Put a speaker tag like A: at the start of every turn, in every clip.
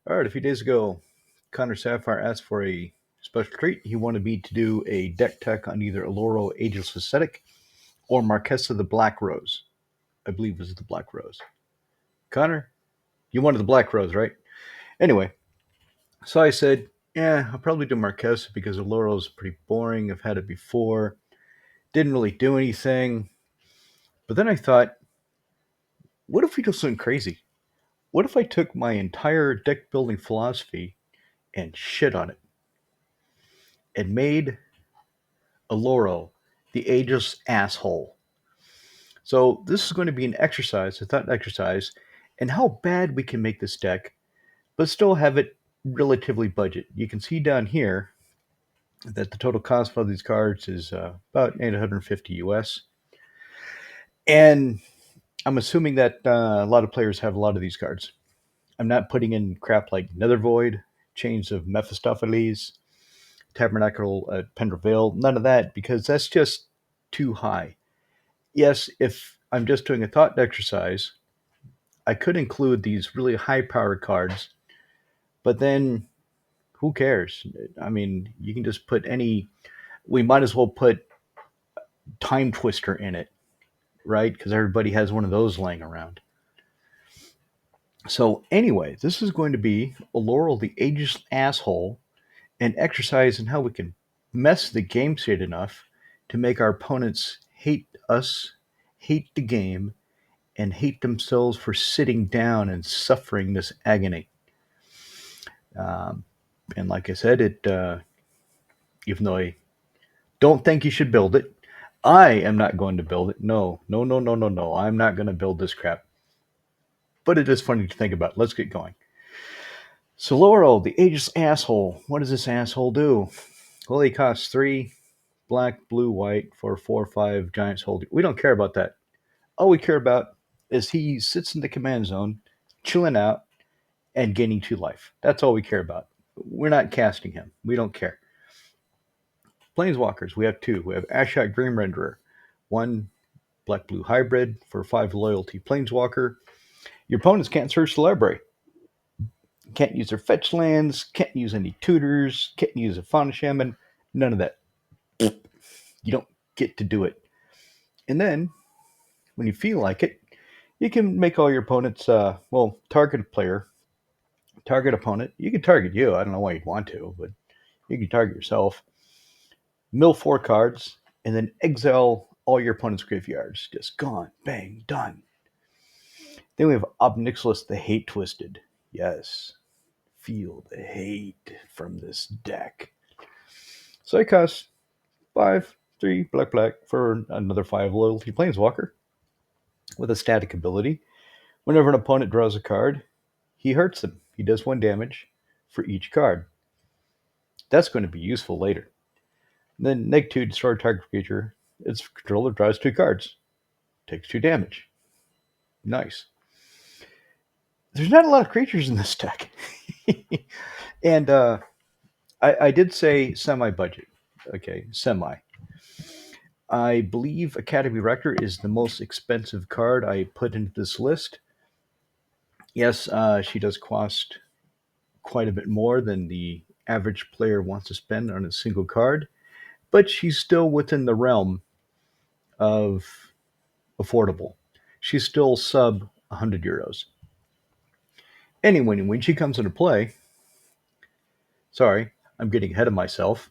A: All right, a few days ago, Connor Sapphire asked for a special treat. He wanted me to do a deck tech on either Oloro Ageless Ascetic or Marquesa the Black Rose. I believe it was the Black Rose. Connor, you wanted the Black Rose, right? Anyway, so I said, yeah, I'll probably do Marquesa because Oloro's pretty boring. I've had it before. Didn't really do anything. But then I thought, what if we do something crazy? What if I took my entire deck building philosophy and shit on it and made Oloro, the ageless asshole. So this is going to be an exercise, a thought exercise, in how bad we can make this deck, but still have it relatively budget. You can see down here that the total cost for these cards is about 850 US, and I'm assuming that a lot of players have a lot of these cards. I'm not putting in crap like Nether Void, Chains of Mephistopheles, Tabernacle at Pendraveil, none of that, because that's just too high. Yes, if I'm just doing a thought exercise, I could include these really high powered cards, but then who cares? I mean, you can just put any, we might as well put Time Twister in it, right? Because everybody has one of those laying around. So, anyway, this is going to be a Laurel the Ageless Asshole, an exercise in how we can mess the game state enough to make our opponents hate us, hate the game, and hate themselves for sitting down and suffering this agony. Um, and like I said, it even though I don't think you should build it, I am not going to build it. No, no, no, no, no, no. I'm not going to build this crap. But it is funny to think about. Let's get going. So Laurel, the ageless asshole. What does this asshole do? Well, he costs 3 black, blue, white for 4 or 5 giants holding. We don't care about that. All we care about is he sits in the command zone, chilling out, and gaining 2 life. That's all we care about. We're not casting him. We don't care. Planeswalkers, we have 2. We have Ashot Green Renderer, 1 black blue hybrid for 5 loyalty Planeswalker. Your opponents can't search the library. Can't use their fetch lands, can't use any tutors, can't use a Fauna Shaman, none of that. You don't get to do it. And then, when you feel like it, you can make all your opponents, target a player, target opponent. You can target you. I don't know why you'd want to, but you can target yourself. Mill 4 cards, and then exile all your opponent's graveyards. Just gone. Bang. Done. Then we have Obnixilis the Hate Twisted. Yes. Feel the hate from this deck. So it costs 5, 3, black, black for another 5 loyalty Planeswalker with a static ability. Whenever an opponent draws a card, he hurts them. He does 1 damage for each card. That's going to be useful later. And then -2, destroy target creature. Its controller draws 2 cards. Takes 2 damage. Nice. There's not a lot of creatures in this deck. And I did say semi-budget. Okay, semi. I believe Academy Rector is the most expensive card I put into this list. Yes, she does cost quite a bit more than the average player wants to spend on a single card, but she's still within the realm of affordable. She's still sub 100 euros. Anyway, when she comes into play, sorry, I'm getting ahead of myself.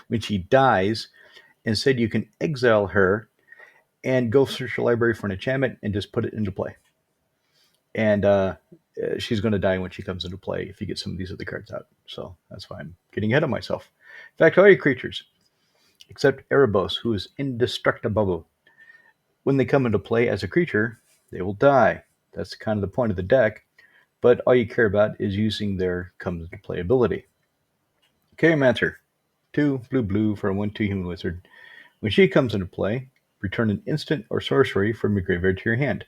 A: When she dies, instead you can exile her and go search your library for an enchantment and just put it into play. And she's going to die when she comes into play if you get some of these other cards out. So that's why I'm getting ahead of myself. In fact, all your creatures, except Erebos, who is indestructible, when they come into play as a creature, they will die. That's kind of the point of the deck. But all you care about is using their comes into play ability. Chaomancer, 2 blue blue for a 1/2 human wizard. When she comes into play, return an instant or sorcery from your graveyard to your hand.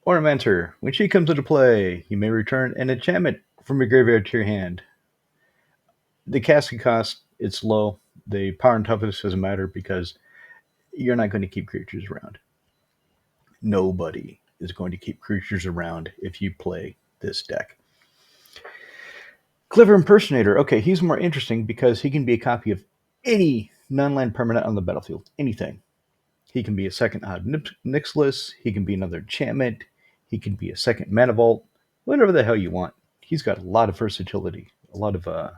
A: Ornamentor, when she comes into play, you may return an enchantment from your graveyard to your hand. The casting cost, it's low. The power and toughness doesn't matter because you're not going to keep creatures around. Nobody is going to keep creatures around if you play this deck. Clever Impersonator. Okay, he's more interesting because he can be a copy of any non-land permanent on the battlefield. Anything. He can be a second Odd Nixless. He can be another enchantment. He can be a second Mana Vault. Whatever the hell you want. He's got a lot of versatility. A lot of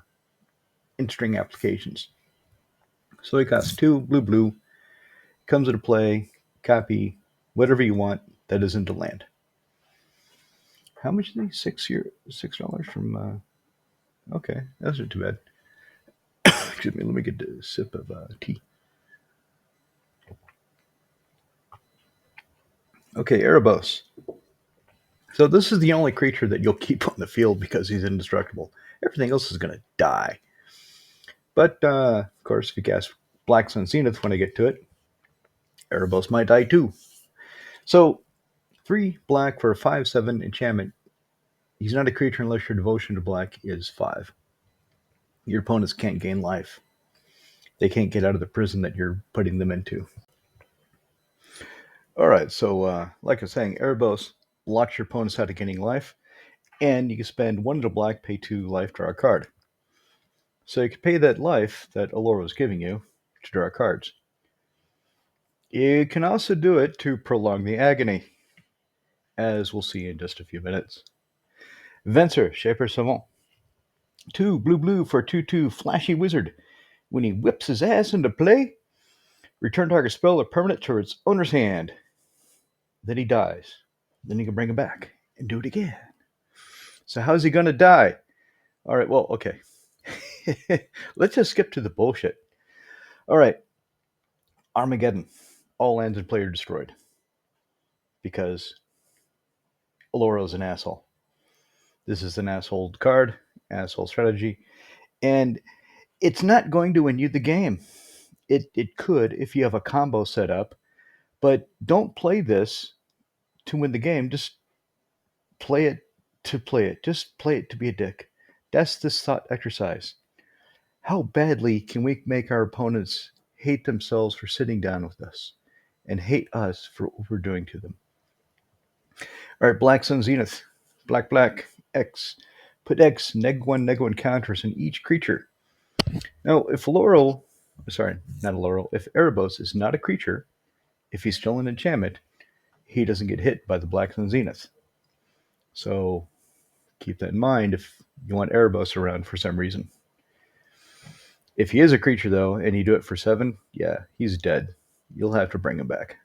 A: in-string applications. So he costs 2 blue. Comes into play. Copy whatever you want that is into land. How much is he? $6 from. Okay, that's not too bad. Excuse me. Let me get a sip of tea. Okay, Erebos. So this is the only creature that you'll keep on the field because he's indestructible. Everything else is going to die. But, of course, if you cast Black Sun Zenith when I get to it, Erebos might die too. So, 3 black for a 5/7 enchantment. He's not a creature unless your devotion to black is 5. Your opponents can't gain life. They can't get out of the prison that you're putting them into. Alright, so like I was saying, Erebos locks your opponents out of gaining life, and you can spend 1 into black, pay 2 life, draw a card. So you can pay that life that Oloro is giving you to draw cards. You can also do it to prolong the agony, as we'll see in just a few minutes. Venser, Shaper Savant. 2 blue for 2/2 flashy wizard. When he whips his ass into play, return target spell or permanent to its owner's hand. Then he dies. Then you can bring him back and do it again. So how's he going to die? All right, well, okay. Let's just skip to the bullshit. All right. Armageddon. All lands and player destroyed. Because Oloro's an asshole. This is an asshole card, asshole strategy, and it's not going to win you the game. It could if you have a combo set up, but don't play this to win the game. Just play it to play it. Just play it to be a dick. That's this thought exercise. How badly can we make our opponents hate themselves for sitting down with us and hate us for what we're doing to them? All right, Black Sun Zenith. Black, X. Put X, neg 1 counters in each creature. Now, if Oloro, sorry, not Oloro, if Erebos is not a creature, if he's still an enchantment, he doesn't get hit by the Black Sun Zenith. So keep that in mind if you want Erebos around for some reason. If he is a creature, though, and you do it for 7, yeah, he's dead. You'll have to bring him back.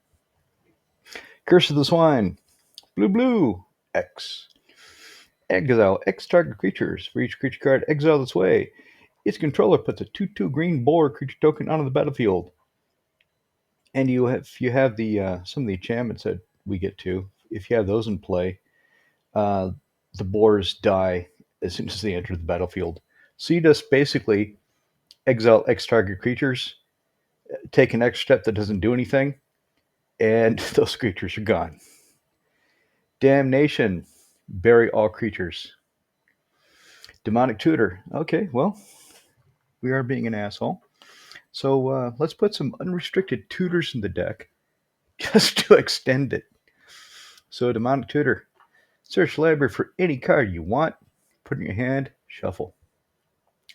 A: Curse of the Swine. Blue, X. Exile X target creatures. For each creature card, exile this way. Its controller puts a 2/2 green boar creature token onto the battlefield. And if you have the some of the enchantments that we get to, if you have those in play, the boars die as soon as they enter the battlefield. So you just basically exile X target creatures, take an X step that doesn't do anything, and those creatures are gone. Damnation. Bury all creatures. Demonic Tutor. Okay, well, we are being an asshole. So let's put some unrestricted tutors in the deck just to extend it. So Demonic Tutor. Search library for any card you want. Put in your hand. Shuffle.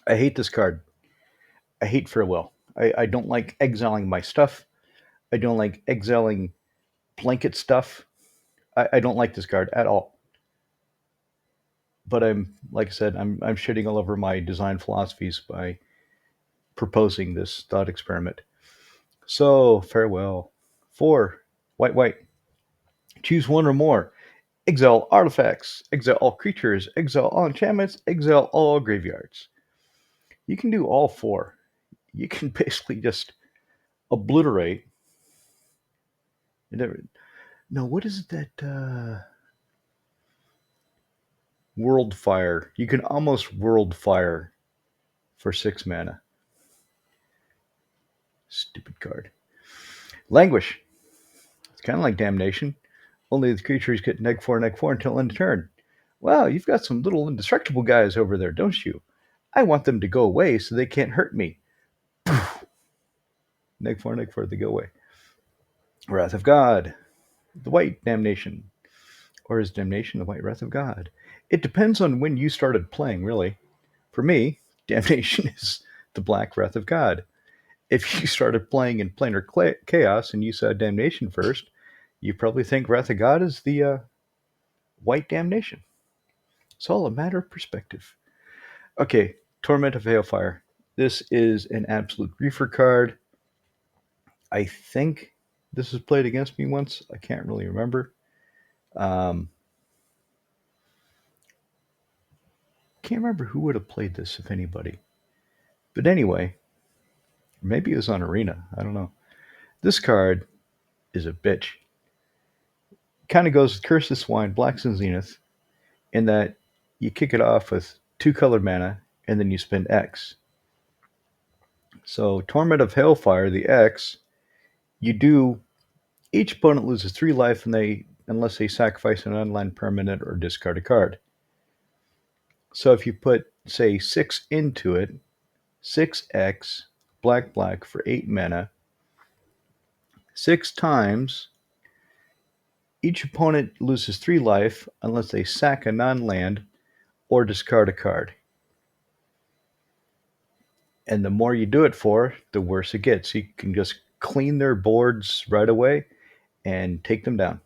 A: I hate this card. I hate Farewell. I don't like exiling my stuff. I don't like exiling blanket stuff. I don't like this card at all. But like I said, I'm shitting all over my design philosophies by proposing this thought experiment. So, Farewell. 4, white. Choose 1 or more. Exile artifacts, exile all creatures, exile all enchantments, exile all graveyards. You can do all 4. You can basically just obliterate. No, what is it that World Fire? You can almost World Fire for 6 mana. Stupid card. Languish. It's kind of like Damnation. Only the creatures get neg 4 until end of turn. Wow, you've got some little indestructible guys over there, don't you? I want them to go away so they can't hurt me. Neg 4, they go away. Wrath of God. The white Damnation. Or is Damnation the White Wrath of God? It depends on when you started playing, really. For me, Damnation is the Black Wrath of God. If you started playing in Planar Chaos and you saw Damnation first, you probably think Wrath of God is the White Damnation. It's all a matter of perspective. Okay, Torment of Hailfire. This is an absolute griefer card. I think this was played against me once. I can't really remember. Um, can't remember who would have played this, if anybody. But anyway, maybe it was on Arena. I don't know. This card is a bitch. Kind of goes with Curse of Swine, Blacks and Zenith, in that you kick it off with 2 colored mana and then you spend X. So Torment of Hailfire, the X, you do each opponent loses 3 life unless they sacrifice an unland permanent or discard a card. So if you put, say, 6 into it, 6x, black, black for 8 mana, 6 times, each opponent loses 3 life unless they sack a non-land or discard a card. And the more you do it for, the worse it gets. You can just clean their boards right away and take them down.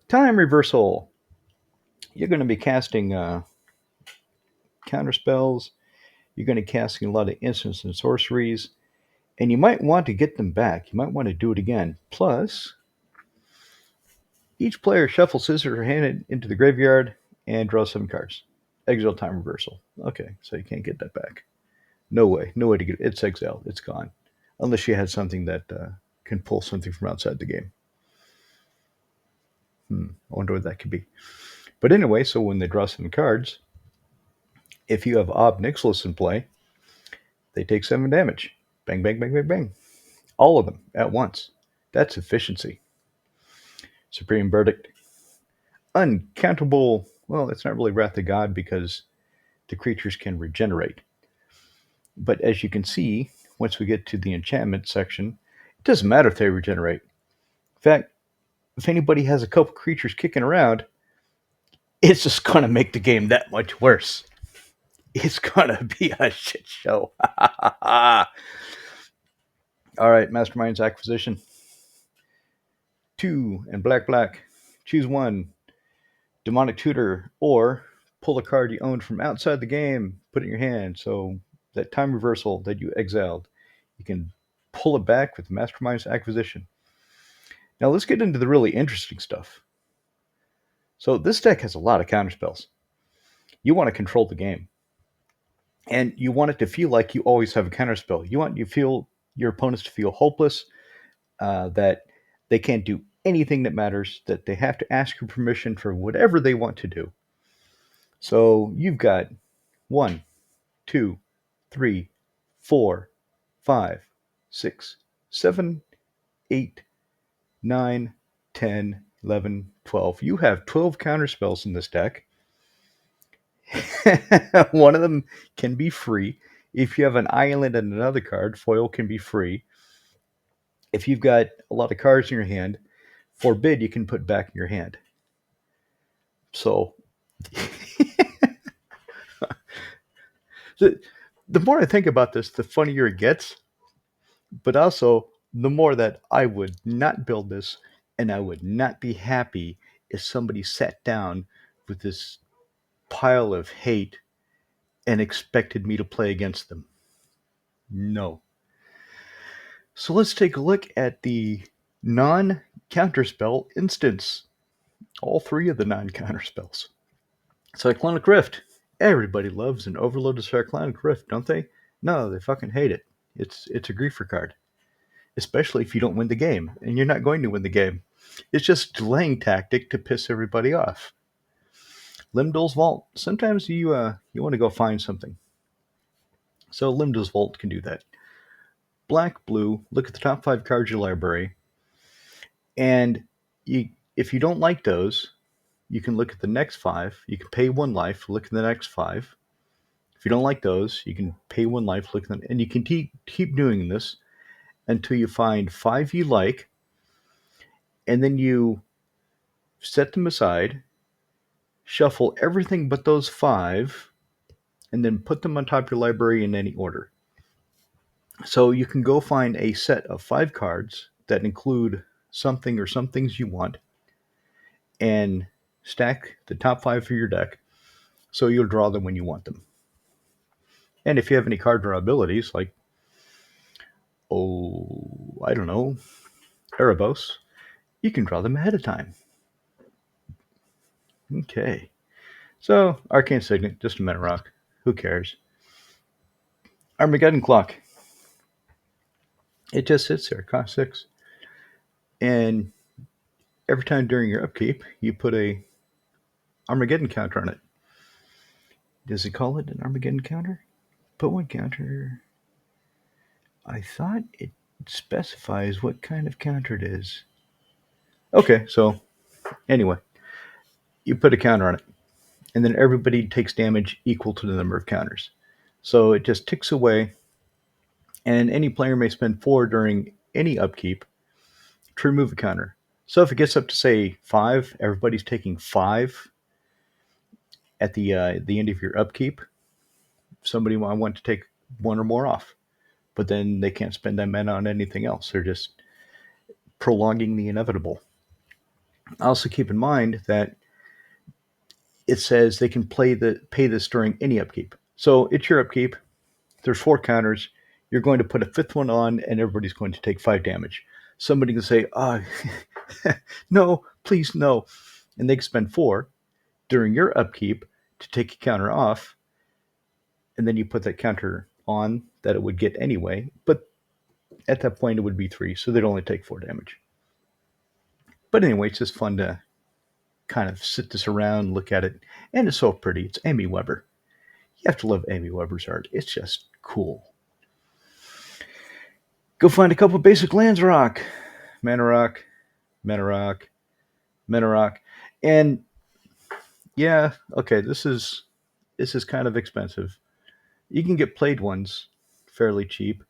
A: Time reversal. You're going to be casting counter spells. You're going to be casting a lot of instants and sorceries. And you might want to get them back. You might want to do it again. Plus, each player shuffles his or her hand into the graveyard and draws 7 cards. Exile time reversal. Okay, so you can't get that back. No way. No way to get it. It's exiled. It's gone. Unless you had something that can pull something from outside the game. I wonder what that could be. But anyway, so when they draw 7 cards, if you have Ob Nixilis in play, they take 7 damage. Bang, bang, bang, bang, bang. All of them at once. That's efficiency. Supreme Verdict. Uncountable. Well, it's not really Wrath of God because the creatures can regenerate. But as you can see, once we get to the enchantment section, it doesn't matter if they regenerate. In fact, if anybody has a couple creatures kicking around, it's just going to make the game that much worse. It's going to be a shit show. All right, Mastermind's Acquisition. 2 and black, black. Choose 1. Demonic Tutor, or pull a card you own from outside the game, put it in your hand. So that time reversal that you exiled, you can pull it back with Mastermind's Acquisition. Now let's get into the really interesting stuff. So this deck has a lot of counterspells. You want to control the game. And you want it to feel like you always have a counterspell. You want your opponents to feel hopeless, that they can't do anything that matters, that they have to ask your permission for whatever they want to do. So you've got 1, 2, 3, 4, 5, 6, 7, 8, 9, 10, 11, 12. You have 12 counterspells in this deck. One of them can be free. If you have an island and another card, foil can be free. If you've got a lot of cards in your hand, forbid you can put back in your hand. So the more I think about this, the funnier it gets. But also, the more that I would not build this, and I would not be happy if somebody sat down with this pile of hate and expected me to play against them. No. So let's take a look at the non-counterspell instance. All 3 of the non-counterspells. Cyclonic Rift. Everybody loves an overloaded Cyclonic Rift, don't they? No, they fucking hate it. It's a griefer card. Especially if you don't win the game, and you're not going to win the game. It's just a delaying tactic to piss everybody off. Limdol's Vault. Sometimes you want to go find something. So Limdol's Vault can do that. Black, blue, look at the top 5 cards of your library, and if you don't like those, you can look at the next 5. You can pay 1 life, look at the next 5. If you don't like those, you can pay 1 life, look at them, and you can keep doing this until you find 5 you like, and then you set them aside, shuffle everything but those five, and then put them on top of your library in any order. So you can go find a set of five cards that include something or some things you want and stack the top five for your deck so you'll draw them when you want them. And if you have any card draw abilities like, oh, I don't know, Erebos, you can draw them ahead of time. Okay. So, Arcane Signant, just a mana rock. Who cares? Armageddon Clock. It just sits there, cost 6. And every time during your upkeep, you put a Armageddon counter on it. Does it call it an Armageddon counter? Put one counter. I thought it specifies what kind of counter it is. Okay, so anyway, you put a counter on it, and then everybody takes damage equal to the number of counters. So it just ticks away, and any player may spend 4 during any upkeep to remove a counter. So if it gets up to say 5, everybody's taking 5 at the end of your upkeep. Somebody might want to take 1 or more off, but then they can't spend that mana on anything else. They're just prolonging the inevitable. Also keep in mind that it says they can pay this during any upkeep. So it's your upkeep. There's 4 counters. You're going to put a 5th one on, and everybody's going to take 5 damage. Somebody can say, no, please, no. And they can spend 4 during your upkeep to take a counter off, and then you put that counter on that it would get anyway. But at that point, it would be 3, so they'd only take 4 damage. But anyway, it's just fun to kind of sit this around, look at it, and it's so pretty. It's Amy Weber. You have to love Amy Weber's art. It's just cool. Go find a couple basic lands rock. Mana rock, mana rock, mana rock. And yeah, okay, this is kind of expensive. You can get played ones fairly cheap.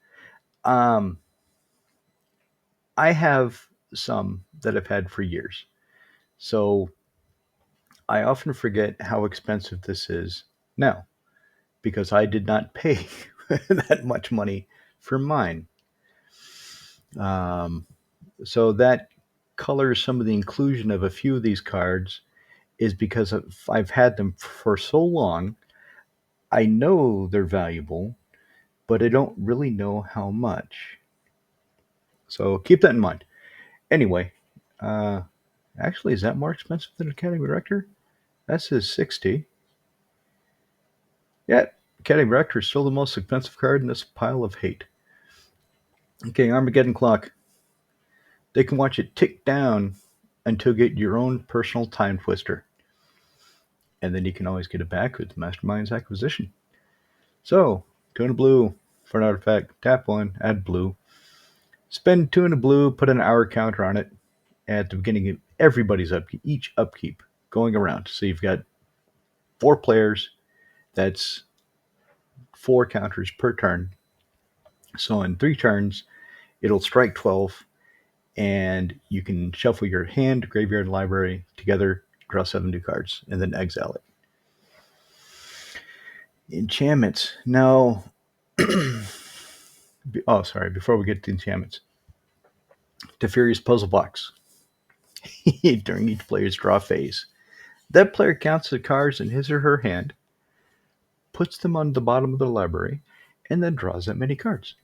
A: I have some that I've had for years. So I often forget how expensive this is now because I did not pay that much money for mine. So that colors some of the inclusion of a few of these cards is because I've had them for so long. I know they're valuable, but I don't really know how much. So keep that in mind. Anyway, uh, actually, is that more expensive than Academy Director? That says 60. Yeah, Academy Director is still the most expensive card in this pile of hate. Okay, Armageddon Clock. They can watch it tick down until you get your own personal time twister. And then you can always get it back with Mastermind's Acquisition. So, 2 and a blue for an artifact. Tap 1, add blue. Spend 2 and a blue, put an hour counter on it at the beginning of everybody's upkeep, each upkeep going around. So you've got 4 players. That's 4 counters per turn. So in 3 turns, it'll strike 12, and you can shuffle your hand, graveyard, library together, draw 7 new cards, and then exile it. Enchantments. Now, before we get to enchantments, Teferi's Puzzle Box. During each player's draw phase, that player counts the cards in his or her hand, puts them on the bottom of the library, and then draws that many cards.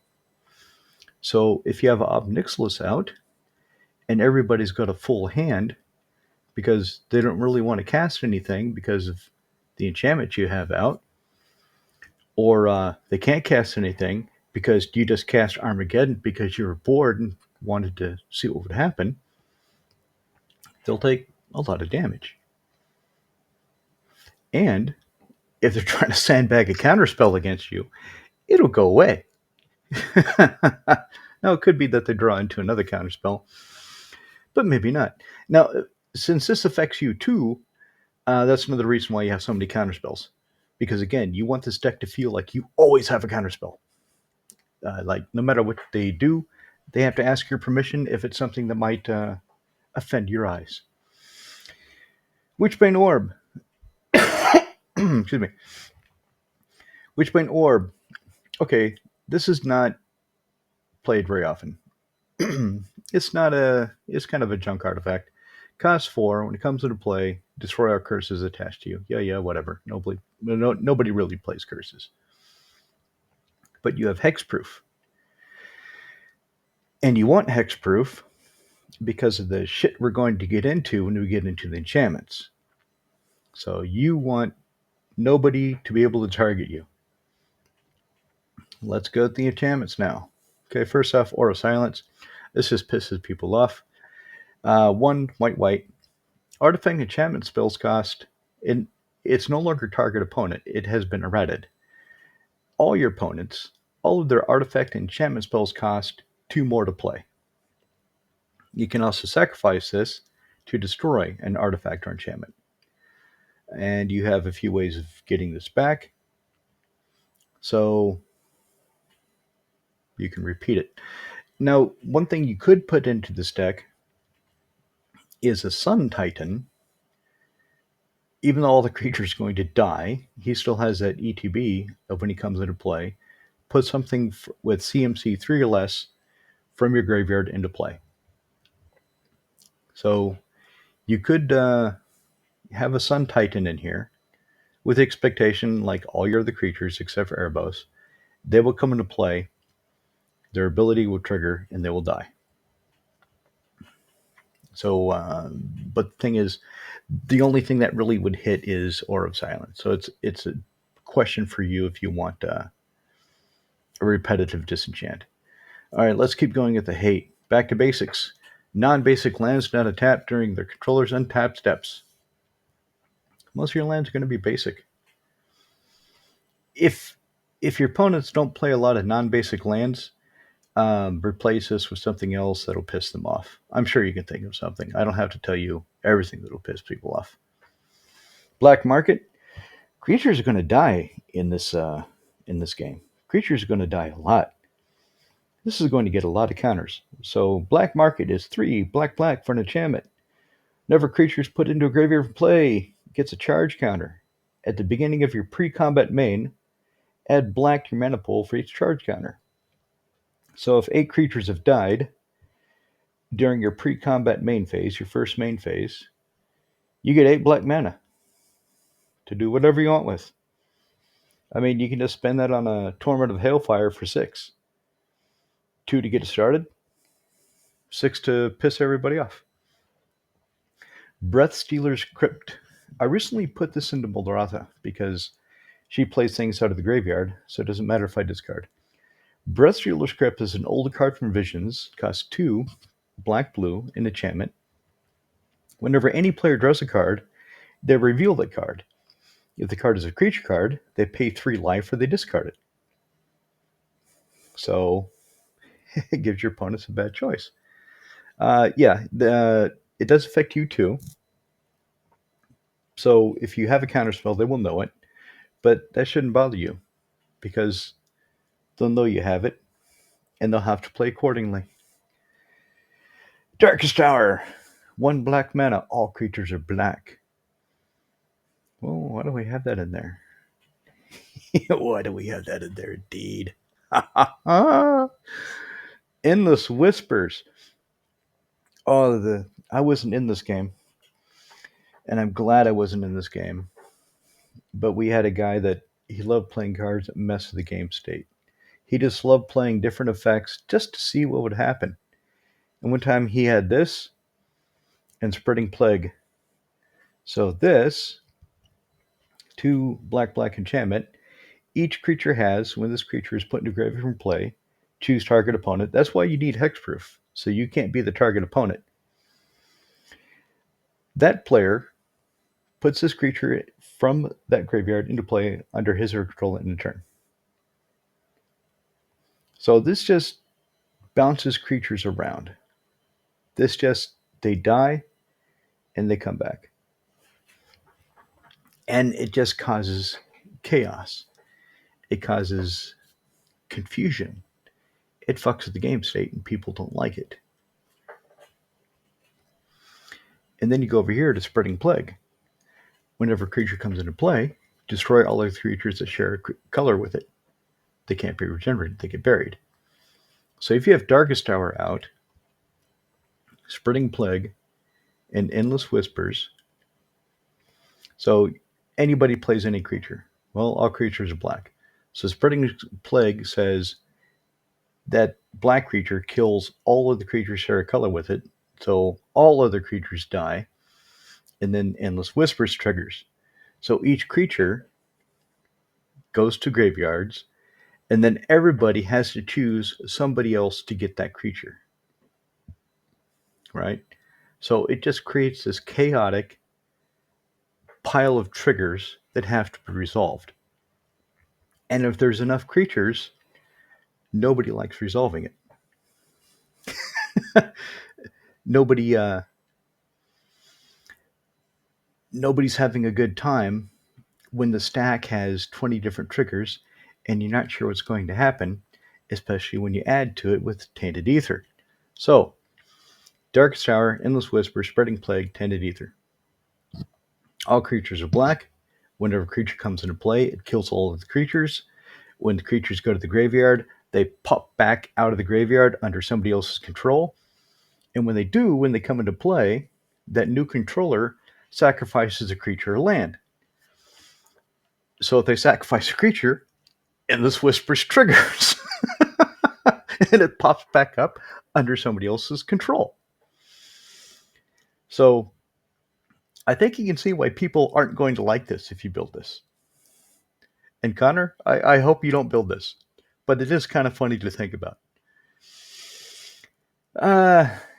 A: So if you have Ob Nixilis out, and everybody's got a full hand, because they don't really want to cast anything because of the enchantment you have out, or they can't cast anything because you just cast Armageddon because you were bored and wanted to see what would happen, they'll take a lot of damage. And if they're trying to sandbag a counterspell against you, it'll go away. Now, it could be that they draw into another counterspell, but maybe not. Now, since this affects you too, that's another reason why you have so many counterspells. Because again, you want this deck to feel like you always have a counterspell. Like, no matter what they do, they have to ask your permission if it's something that might offend your eyes. Witchbane Orb. Excuse me. Witchbane Orb. Okay, this is not played very often. It's not a. It's kind of a junk artifact. Cost 4. When it comes into play, destroy our curses attached to you. Yeah, whatever. Nobody really plays curses. But you have hexproof. And you want hexproof because of the shit we're going to get into when we get into the enchantments. So you want nobody to be able to target you. Let's go with the enchantments now. Okay, first off, Aura Silence. This just pisses people off. 1 white. Artifact enchantment spells cost. It's no longer target opponent. It has been errated. All your opponents, all of their artifact enchantment spells cost 2 more to play. You can also sacrifice this to destroy an artifact or enchantment. And you have a few ways of getting this back. So you can repeat it. Now, one thing you could put into this deck is a Sun Titan. Even though all the creatures are going to die, he still has that ETB of when he comes into play. Put something with CMC 3 or less from your graveyard into play. So you could have a Sun Titan in here with expectation, like all your other creatures except for Erebos, they will come into play, their ability will trigger, and they will die. So, but the thing is, the only thing that really would hit is Aura of Silence. So it's a question for you if you want a repetitive disenchant. All right, let's keep going at the hate. Back to basics. Non-basic lands not tapped during their controller's untapped steps. Most of your lands are going to be basic. If your opponents don't play a lot of non-basic lands, replace this with something else that'll piss them off. I'm sure you can think of something. I don't have to tell you everything that'll piss people off. Black market. Creatures are going to die in this game. Creatures are going to die a lot. This is going to get a lot of counters. So black market is 3 black for an enchantment. Whenever creatures put into a graveyard for play, gets a charge counter. At the beginning of your pre-combat main, add black to your mana pool for each charge counter. So if 8 creatures have died during your pre-combat main phase, your first main phase, you get 8 black mana to do whatever you want with. I mean, you can just spend that on a Torment of Hailfire for 6. 2 to get it started, 6 to piss everybody off. Breath Stealer's Crypt. I recently put this into Muldrata because she plays things out of the graveyard, so it doesn't matter if I discard. Breath Stealer's Crypt is an old card from Visions, costs 2 black-blue, an enchantment. Whenever any player draws a card, they reveal that card. If the card is a creature card, they pay 3 life or they discard it. So it gives your opponents a bad choice. It does affect you too. So if you have a counterspell, they will know it. But that shouldn't bother you because they'll know you have it and they'll have to play accordingly. Darkest Tower. 1 black mana. All creatures are black. Well, why do we have that in there? Why do we have that in there, indeed? Endless Whispers. I wasn't in this game. And I'm glad I wasn't in this game. But we had a guy that he loved playing cards that messed with the game state. He just loved playing different effects just to see what would happen. And one time he had this and Spreading Plague. So this, 2 black enchantment. Each creature has, when this creature is put into graveyard from play, choose target opponent. That's why you need hexproof. So you can't be the target opponent. That player puts this creature from that graveyard into play under his or her control in a turn. So this just bounces creatures around. They die and they come back. And it just causes chaos. It causes confusion. It fucks with the game state and people don't like it. And then you go over here to Spreading Plague. Whenever a creature comes into play, destroy all other creatures that share a color with it. They can't be regenerated, they get buried. So if you have Darkest Hour out, Spreading Plague, and Endless Whispers, so anybody plays any creature. Well, all creatures are black. So Spreading Plague says that black creature kills all of the creatures share a color with it, so all other creatures die, and then Endless Whispers triggers. So each creature goes to graveyards, and then everybody has to choose somebody else to get that creature, right? So it just creates this chaotic pile of triggers that have to be resolved. And if there's enough creatures, nobody likes resolving it. Nobody, nobody's having a good time when the stack has 20 different triggers and you're not sure what's going to happen, especially when you add to it with Tainted Ether. So, Darkest Hour, Endless Whisper, Spreading Plague, Tainted Ether. All creatures are black. Whenever a creature comes into play, it kills all of the creatures. When the creatures go to the graveyard, they pop back out of the graveyard under somebody else's control. And when they do, when they come into play, that new controller sacrifices a creature or land. So if they sacrifice a creature, Endless Whispers triggers. And it pops back up under somebody else's control. So I think you can see why people aren't going to like this if you build this. And Connor, I hope you don't build this, but it is kind of funny to think about.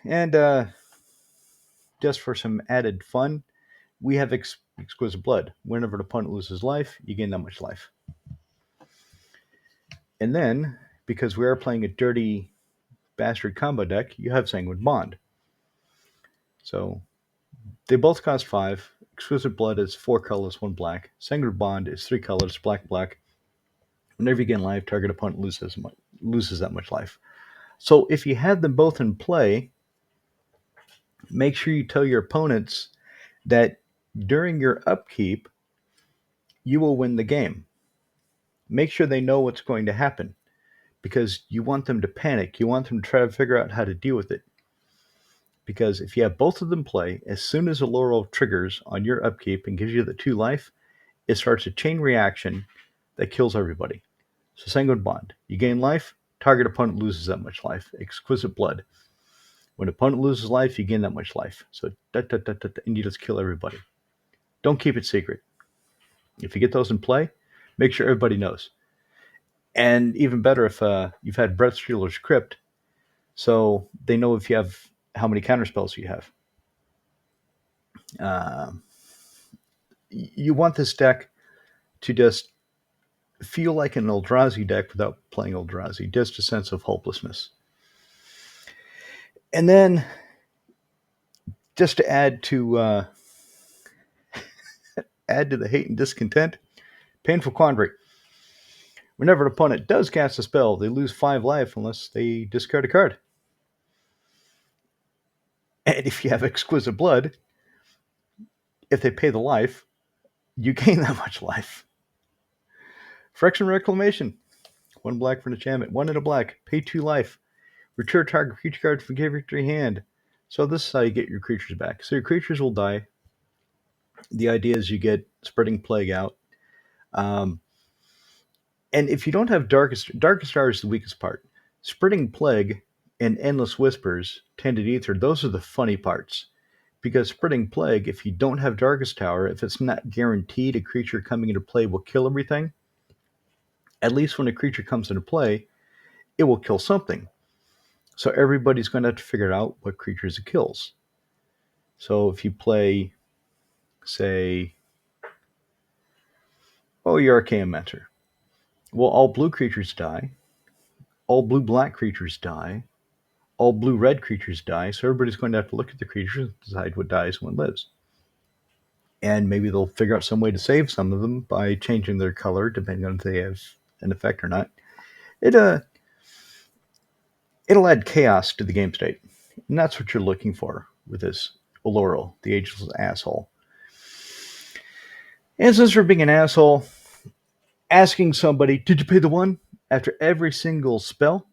A: And just for some added fun, we have Exquisite Blood. Whenever an opponent loses life, you gain that much life. And then, because we are playing a dirty bastard combo deck, you have Sanguine Bond. So they both cost 5. Exquisite Blood is 4 colors, 1 black. Sanguine Bond is 3 colors, black, black. Whenever you gain life, target opponent loses that much life. So if you have them both in play, make sure you tell your opponents that during your upkeep, you will win the game. Make sure they know what's going to happen, because you want them to panic. You want them to try to figure out how to deal with it. Because if you have both of them play, as soon as Oloro triggers on your upkeep and gives you the 2 life, it starts a chain reaction that kills everybody. So Sanguine Bond. You gain life, target opponent loses that much life. Exquisite Blood. When opponent loses life, you gain that much life. So and you just kill everybody. Don't keep it secret. If you get those in play, make sure everybody knows. And even better if you've had Breathstealer's Crypt, so they know if you have how many counterspells you have. You want this deck to just feel like an Eldrazi deck without playing Eldrazi, just a sense of hopelessness. And then, just to add to the hate and discontent, Painful Quandary. Whenever an opponent does cast a spell, they lose 5 life unless they discard a card. And if you have Exquisite Blood, if they pay the life, you gain that much life. Phyrexian Reclamation. 1 black for an enchantment. 1 and a black. Pay 2 life. Return target creature card from your hand. So this is how you get your creatures back. So your creatures will die. The idea is you get Spreading Plague out. And if you don't have Darkest Hour is the weakest part. Spreading Plague and Endless Whispers, Tainted Ether, those are the funny parts. Because Spreading Plague, if you don't have Darkest Tower, if it's not guaranteed a creature coming into play will kill everything, at least when a creature comes into play, it will kill something. So everybody's going to have to figure out what creatures it kills. So if you play, say, your Arcane Mentor. Well, all blue creatures die. All blue-black creatures die. All blue-red creatures die. So everybody's going to have to look at the creatures and decide what dies and what lives. And maybe they'll figure out some way to save some of them by changing their color, depending on if they have an effect or not. It'll add chaos to the game state. And that's what you're looking for with this Oloro, the ageless asshole. And since we're being an asshole, asking somebody, "Did you pay the one?" after every single spell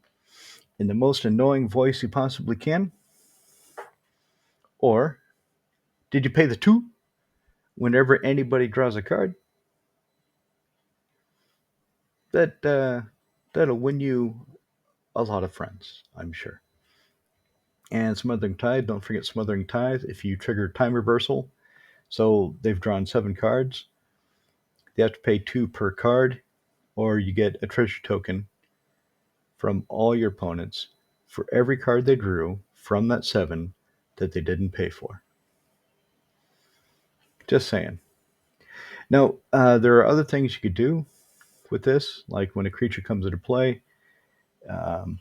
A: in the most annoying voice you possibly can, or "Did you pay the two?" whenever anybody draws a card, that that'll win you a lot of friends, I'm sure. And Smothering Tithe, don't forget Smothering Tithe. If you trigger time reversal, so they've drawn 7 cards, they have to pay 2 per card, or you get a treasure token from all your opponents for every card they drew from that 7 that they didn't pay for. Just saying. Now, there are other things you could do with this, like when a creature comes into play. Um,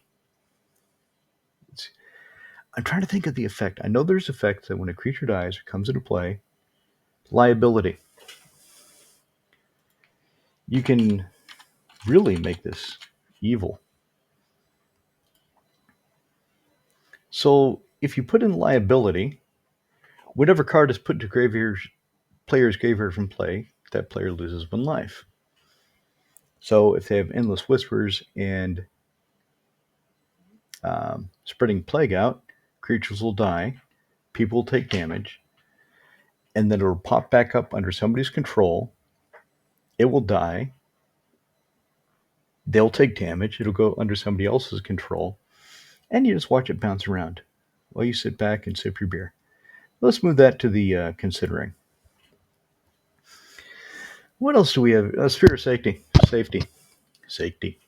A: I'm trying to think of the effect. I know there's effects that when a creature dies or comes into play, liability. You can really make this evil. So if you put in liability, whatever card is put into player's graveyard from play, that player loses 1 life. So if they have Endless Whispers and Spreading Plague out, creatures will die, people will take damage, and then it'll pop back up under somebody's control. It will die. They'll take damage. It'll go under somebody else's control, and you just watch it bounce around while you sit back and sip your beer. Let's move that to the considering. What else do we have? Sphere of safety. Safety.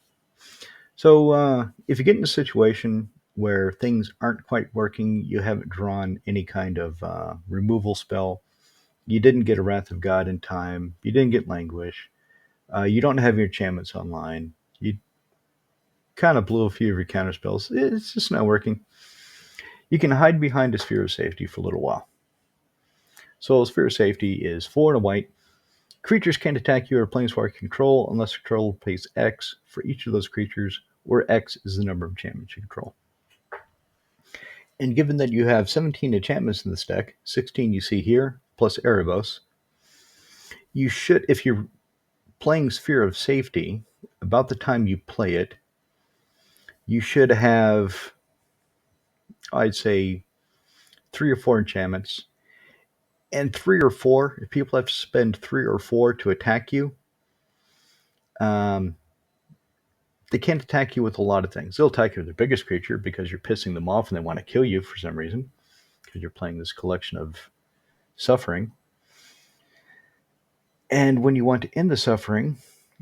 A: So if you get in a situation where things aren't quite working, you haven't drawn any kind of removal spell, you didn't get a Wrath of God in time, you didn't get Languish, you don't have your enchantments online, you kind of blew a few of your counter spells, it's just not working. You can hide behind a Sphere of Safety for a little while. So Sphere of Safety is 4 and a white. Creatures can't attack you or planeswalker control unless control pays X for each of those creatures, where X is the number of enchantments you control. And given that you have 17 enchantments in this deck, 16 you see here, plus Erebos, you should, if you're playing Sphere of Safety, about the time you play it, you should have, I'd say, 3 or 4 enchantments. And 3 or 4, if people have to spend 3 or 4 to attack you, um, they can't attack you with a lot of things. They'll attack you with their biggest creature because you're pissing them off and they want to kill you for some reason, because you're playing this collection of suffering. And when you want to end the suffering,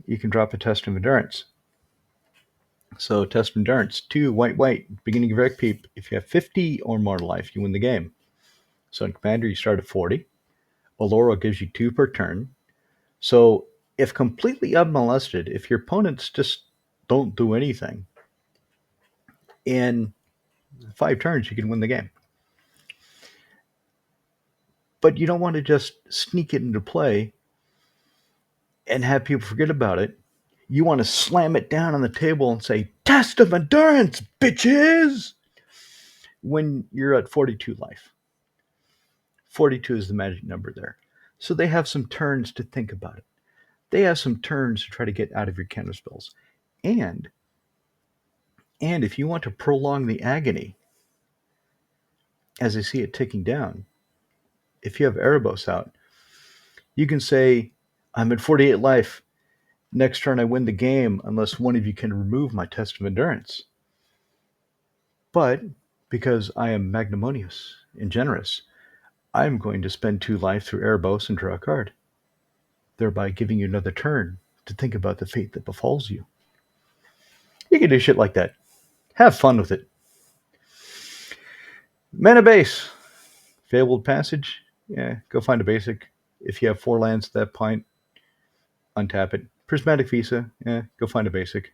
A: you can drop a Test of Endurance. So Test of Endurance, 2, white, beginning of your upkeep. If you have 50 or more life, you win the game. So in Commander, you start at 40. Oloro gives you 2 per turn. So if completely unmolested, if your opponents just don't do anything, in 5 turns, you can win the game. But you don't want to just sneak it into play and have people forget about it. You want to slam it down on the table and say, Test of Endurance, bitches! When you're at 42 life. 42 is the magic number there. So they have some turns to think about it. They have some turns to try to get out of your counter spells. And if you want to prolong the agony, as I see it ticking down, if you have Erebos out, you can say, I'm at 48 life. Next turn I win the game unless one of you can remove my Test of Endurance. But because I am magnanimous and generous, I'm going to spend 2 life through Erebos and draw a card, thereby giving you another turn to think about the fate that befalls you. You can do shit like that. Have fun with it. Mana base. Fabled Passage. Yeah, go find a basic. If you have 4 lands at that point, untap it. Prismatic Visa. Yeah, go find a basic.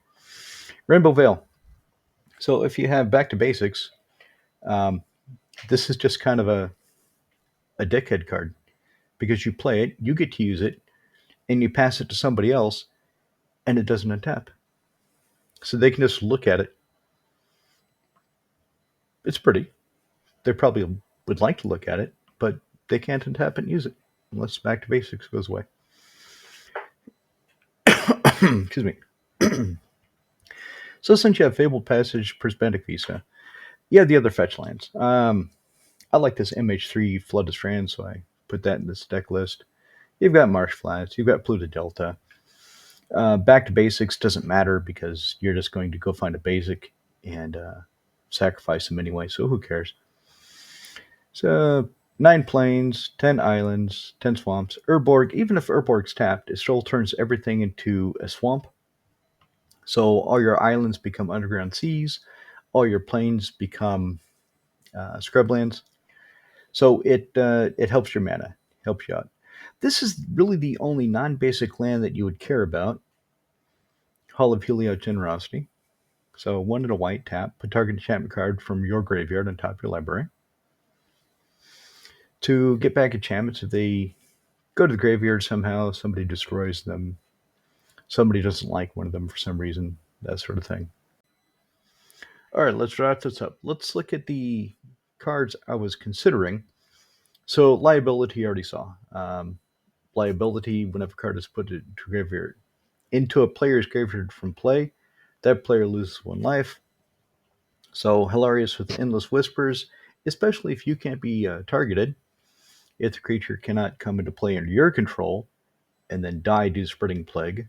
A: Rainbow Veil. So if you have back to basics, this is just kind of a dickhead card, because you play it, you get to use it, and you pass it to somebody else, and it doesn't untap. So they can just look at it. It's pretty. They probably would like to look at it, but they can't untap it and use it unless back to basics goes away. Excuse me. So since you have Fabled Passage, Prismatic Visa, you have the other fetch lands. I like this MH3 Flood of Strands, so I put that in this deck list. You've got Marsh Flats, you've got Pluto Delta. Back to basics doesn't matter because you're just going to go find a basic and sacrifice them anyway, so who cares? So 9 plains, 10 islands, 10 swamps. Urborg, even if Urborg's tapped, it still turns everything into a swamp. So all your islands become underground seas, all your plains become scrublands. So it helps your mana, helps you out. This is really the only non-basic land that you would care about. Hall of Helio Generosity. So 1 and a white tap, put target enchantment card from your graveyard on top of your library. To get back enchantments, if they go to the graveyard somehow, somebody destroys them, somebody doesn't like one of them for some reason, that sort of thing. All right, let's wrap this up. Let's look at the cards I was considering. So liability, you already saw. Liability, whenever a card is put into a player's graveyard from play, that player loses 1 life. So hilarious with Endless Whispers, especially if you can't be targeted. If the creature cannot come into play under your control and then die due to Spreading Plague,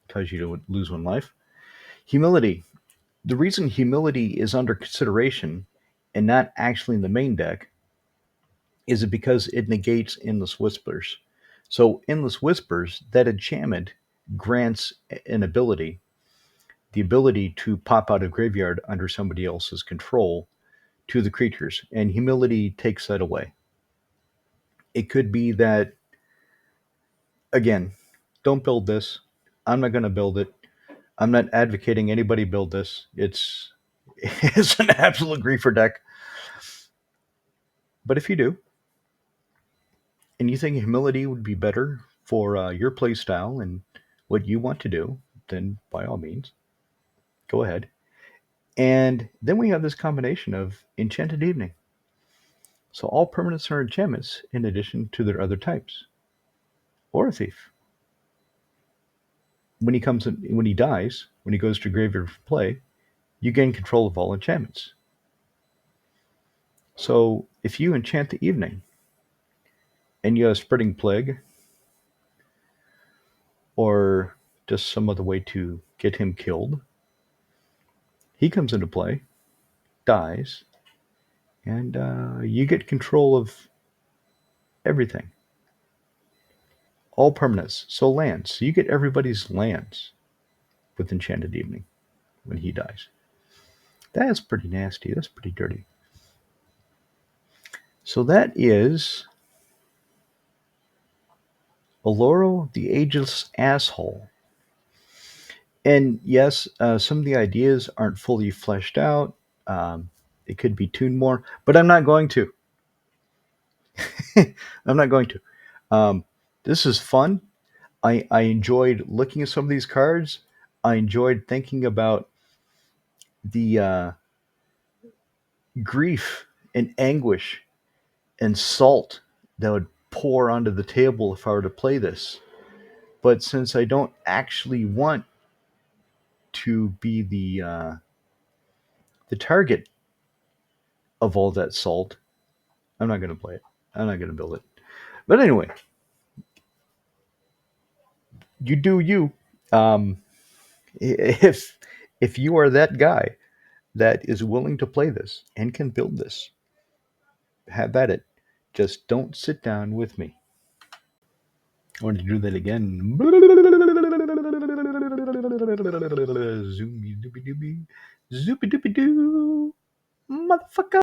A: because you lose 1 life. Humility. The reason Humility is under consideration and not actually in the main deck is it because it negates Endless Whispers. So Endless Whispers, that enchantment grants an ability, the ability to pop out of graveyard under somebody else's control to the creatures, and Humility takes that away. It could be that, again, don't build this. I'm not going to build it. I'm not advocating anybody build this. It's an absolute griefer deck. But if you do, and you think Humility would be better for your play style and what you want to do, then by all means, go ahead. And then we have this combination of Enchanted Evening. So all permanents are enchantments in addition to their other types. Or a thief. When he dies, when he goes to graveyard for play, you gain control of all enchantments. So if you enchant the evening and you have Spreading Plague, or just some other way to get him killed, he comes into play, dies, and you get control of everything. All permanents, so lands. So you get everybody's lands with Enchanted Evening when he dies. That's pretty nasty. That's pretty dirty. So that is Oloro, the Ageless Asshole. And yes, some of the ideas aren't fully fleshed out. It could be tuned more, but I'm not going to. I'm not going to. This is fun. I enjoyed looking at some of these cards. I enjoyed thinking about the grief and anguish and salt that would pour onto the table if I were to play this. But since I don't actually want to be the target of all that salt, I'm not going to play it. I'm not going to build it. But anyway, you do you. Um, if you are that guy that is willing to play this and can build this, have at it. Just don't sit down with me. I want to do that again. Zoomy dooby dooby. Zoopy doopy doo. Motherfucker.